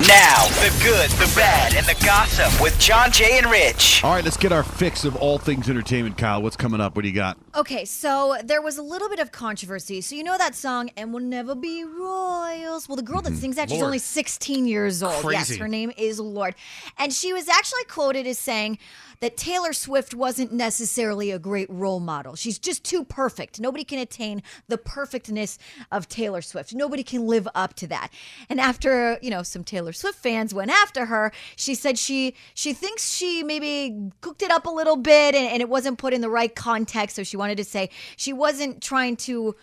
Now, the good, the bad, and the gossip with John, Jay, and Rich. All right, let's get our fix of all things entertainment. Kyle, what's coming up? What do you got? Okay, so there was a little bit of controversy. So you know that song, "And We'll Never Be Royals"? Well, the girl that sings that, she's Lorde. only 16 years old. Crazy. Yes, her name is Lorde. And she was actually quoted as saying that Taylor Swift wasn't necessarily a great role model. She's just too perfect. Nobody can attain the perfectness of Taylor Swift. Nobody can live up to that. And after, some Taylor Swift fans went after her, she said she thinks she maybe cooked it up a little bit and it wasn't put in the right context. So she wanted to say she wasn't trying to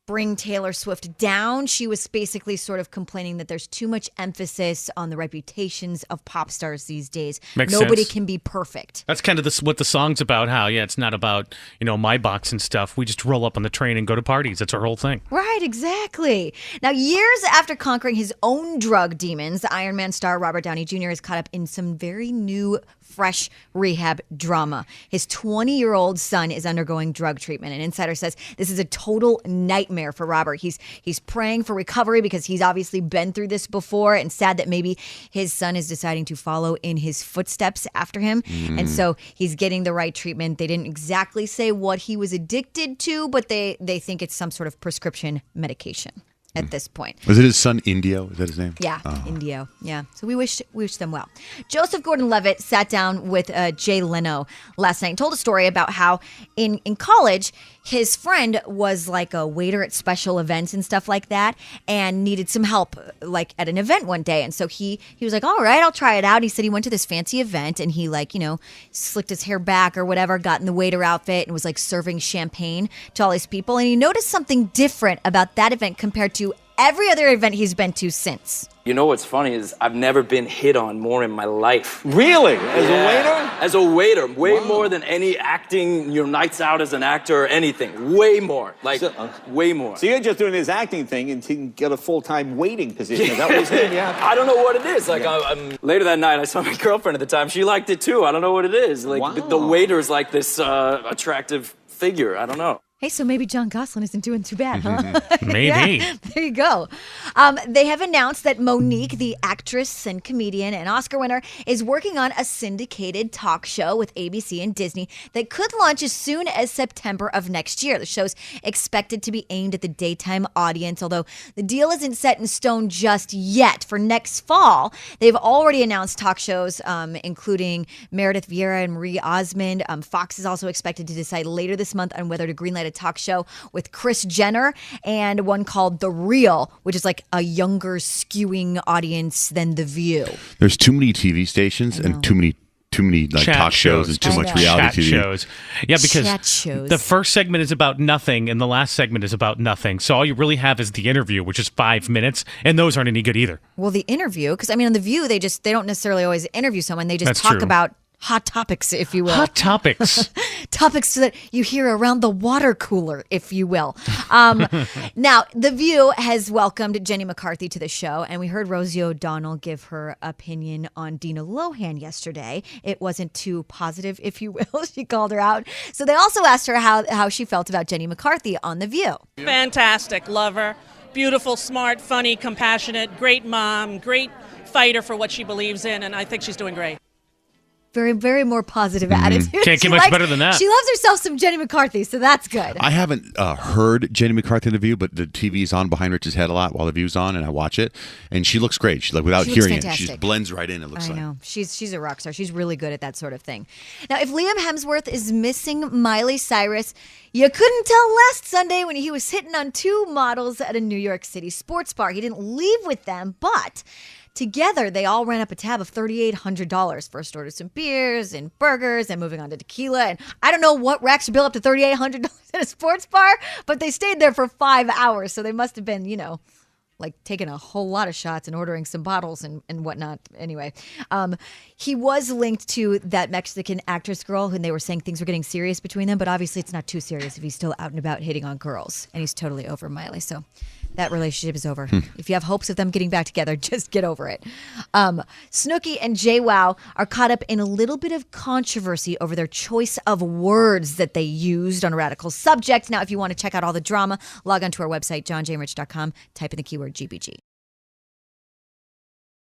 bring Taylor Swift down. She was basically sort of complaining that there's too much emphasis on the reputations of pop stars these days. Makes Nobody sense. can be perfect. That's kind of what the song's about. How, it's not about, my box and stuff. We just roll up on the train and go to parties. That's our whole thing. Right, exactly. Now, years after conquering his own drug demons, the Iron Man star Robert Downey Jr. is caught up in some very new, fresh rehab drama. His 20-year-old son is undergoing drug treatment. An insider says this is a total nightmare for Robert. He's praying for recovery because he's obviously been through this before, and sad that maybe his son is deciding to follow in his footsteps after him. And so he's getting the right treatment. They didn't exactly say what he was addicted to, but they think it's some sort of prescription medication at this point. Was it his son, Indio? Is that his name? Yeah, Indio. Yeah. So we wish them well. Joseph Gordon-Levitt sat down with Jay Leno last night and told a story about how in college, his friend was like a waiter at special events and stuff like that and needed some help like at an event one day. And so he was like, all right, I'll try it out. He said he went to this fancy event and he slicked his hair back or whatever, got in the waiter outfit and was like serving champagne to all his people. And he noticed something different about that event compared to every other event he's been to since. You know what's funny is I've never been hit on more in my life. Really? As a waiter? As a waiter. Way more than any acting, nights out as an actor or anything. Way more. Way more. So you're just doing this acting thing and you can get a full-time waiting position. Is that what you're saying? Yeah. I don't know what it is. Later that night, I saw my girlfriend at the time. She liked it too. I don't know what it is. The waiter's like this attractive figure. I don't know. Hey, so maybe John Gosselin isn't doing too bad, huh? Maybe. Yeah, there you go. They have announced that Monique, the actress and comedian and Oscar winner, is working on a syndicated talk show with ABC and Disney that could launch as soon as September of next year. The show's expected to be aimed at the daytime audience, although the deal isn't set in stone just yet. For next fall, they've already announced talk shows, including Meredith Vieira and Marie Osmond. Fox is also expected to decide later this month on whether to greenlight a talk show with Kris Jenner and one called The Real, which is like a younger skewing audience than The View. There's too many TV stations and too many Chat talk shows and too I much know. reality Chat TV. shows. Yeah, because Chat shows. the first segment is about nothing and the last segment is about nothing. So all you really have is the interview, which is 5 minutes, and those aren't any good either. Well, the interview, because on The View, they don't necessarily always interview someone. They just That's talk true. about hot topics, if you will. Hot topics. Topics that you hear around the water cooler, if you will. Now, The View has welcomed Jenny McCarthy to the show, and we heard Rosie O'Donnell give her opinion on Dina Lohan yesterday. It wasn't too positive, if you will. She called her out. So they also asked her how she felt about Jenny McCarthy on The View. Fantastic. Love her. Beautiful, smart, funny, compassionate, great mom, great fighter for what she believes in, and I think she's doing great. Very, very more positive attitude. Can't get much better than that. She loves herself some Jenny McCarthy, so that's good. I haven't heard Jenny McCarthy in The View, but the TV's on behind Rich's head a lot while The View's on, and I watch it. And she looks great. She without She looks hearing it, fantastic. she just blends right in. It looks I like. know. She's a rock star. She's really good at that sort of thing. Now, if Liam Hemsworth is missing Miley Cyrus, you couldn't tell last Sunday when he was hitting on two models at a New York City sports bar. He didn't leave with them, but together, they all ran up a tab of $3,800. First ordered some beers and burgers and moving on to tequila. And I don't know what racks to bill up to $3,800 at a sports bar, but they stayed there for 5 hours. So they must have been, taking a whole lot of shots and ordering some bottles and whatnot. Anyway, he was linked to that Mexican actress girl who they were saying things were getting serious between them. But obviously, it's not too serious if he's still out and about hitting on girls. And he's totally over Miley. So that relationship is over. If you have hopes of them getting back together, just get over it. Snooki and JWoww are caught up in a little bit of controversy over their choice of words that they used on a radical subject. Now, if you want to check out all the drama, log on to our website, johnjrich.com, type in the keyword GBG.